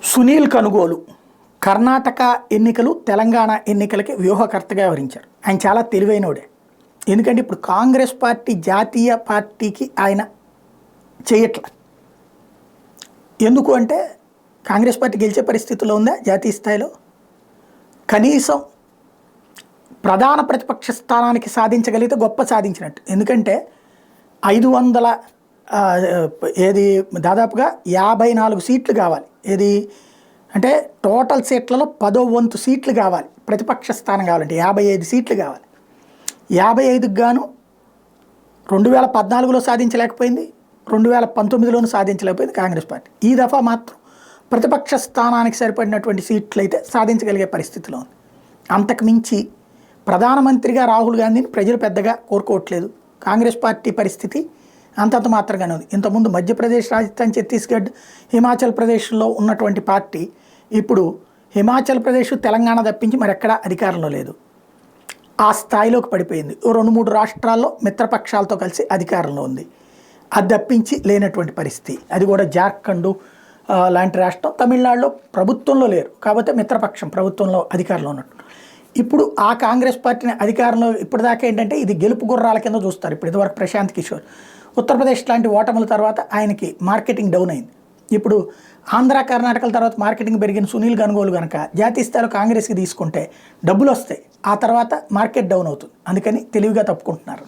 సునీల్ కనుగోలు కర్ణాటక ఎన్నికలు తెలంగాణ ఎన్నికలకి వ్యూహకర్తగా వ్యవహరించారు. ఆయన చాలా తెలివైనోడే. ఎందుకంటే ఇప్పుడు కాంగ్రెస్ పార్టీ జాతీయ పార్టీకి ఆయన చేయట్ల. ఎందుకు అంటే కాంగ్రెస్ పార్టీ గెలిచే పరిస్థితిలో ఉందా జాతీయ స్థాయిలో? కనీసం ప్రధాన ప్రతిపక్ష స్థానానికి సాధించగలిగితే గొప్ప సాధించినట్టు. ఎందుకంటే 500 ఏది దాదాపుగా 54 సీట్లు కావాలి. ఏది అంటే టోటల్ సీట్లలో 10వ వంతు సీట్లు కావాలి. ప్రతిపక్ష స్థానం కావాలంటే 55 సీట్లు కావాలి. 55కు గాను 2014లో సాధించలేకపోయింది, 2019లోనూ సాధించలేకపోయింది కాంగ్రెస్ పార్టీ. ఈ దఫా మాత్రం ప్రతిపక్ష స్థానానికి సరిపడినటువంటి సీట్లు అయితే సాధించగలిగే పరిస్థితిలో ఉంది. అంతకు మించి ప్రధానమంత్రిగా రాహుల్ గాంధీని ప్రజలు పెద్దగా కోరుకోవట్లేదు. కాంగ్రెస్ పార్టీ పరిస్థితి అంతంత మాత్రంగానే ఉంది. ఇంతకుముందు మధ్యప్రదేశ్, రాజస్థాన్, ఛత్తీస్గఢ్, హిమాచల్ ప్రదేశ్లో ఉన్నటువంటి పార్టీ ఇప్పుడు హిమాచల్ ప్రదేశ్, తెలంగాణ తప్పించి మరెక్కడా అధికారంలో లేదు. ఆ స్థాయిలోకి పడిపోయింది. 2-3 రాష్ట్రాల్లో మిత్రపక్షాలతో కలిసి అధికారంలో ఉంది. అది తప్పించి లేనటువంటి పరిస్థితి. అది కూడా జార్ఖండ్ లాంటి రాష్ట్రం. తమిళనాడులో ప్రభుత్వంలో లేరు, కాకపోతే మిత్రపక్షం ప్రభుత్వంలో అధికారంలో ఉన్నట్టు. ఇప్పుడు ఆ కాంగ్రెస్ పార్టీని అధికారంలో ఇప్పటిదాకా ఏంటంటే ఇది గెలుపు గుర్రాల కింద చూస్తారు. ఇప్పుడు ఇదివరకు ప్రశాంత్ కిషోర్ ఉత్తరప్రదేశ్ లాంటి ఓటముల తర్వాత ఆయనకి మార్కెటింగ్ డౌన్ అయింది. ఇప్పుడు ఆంధ్ర, కర్ణాటకల తర్వాత మార్కెటింగ్ పెరిగిన సునీల్ కనుగోలు కనుక జాతీయ స్థాయిలో కాంగ్రెస్కి తీసుకుంటే డబ్బులు వస్తాయి. ఆ తర్వాత మార్కెట్ డౌన్ అవుతుంది. అందుకని తెలివిగా తప్పుకుంటున్నారు.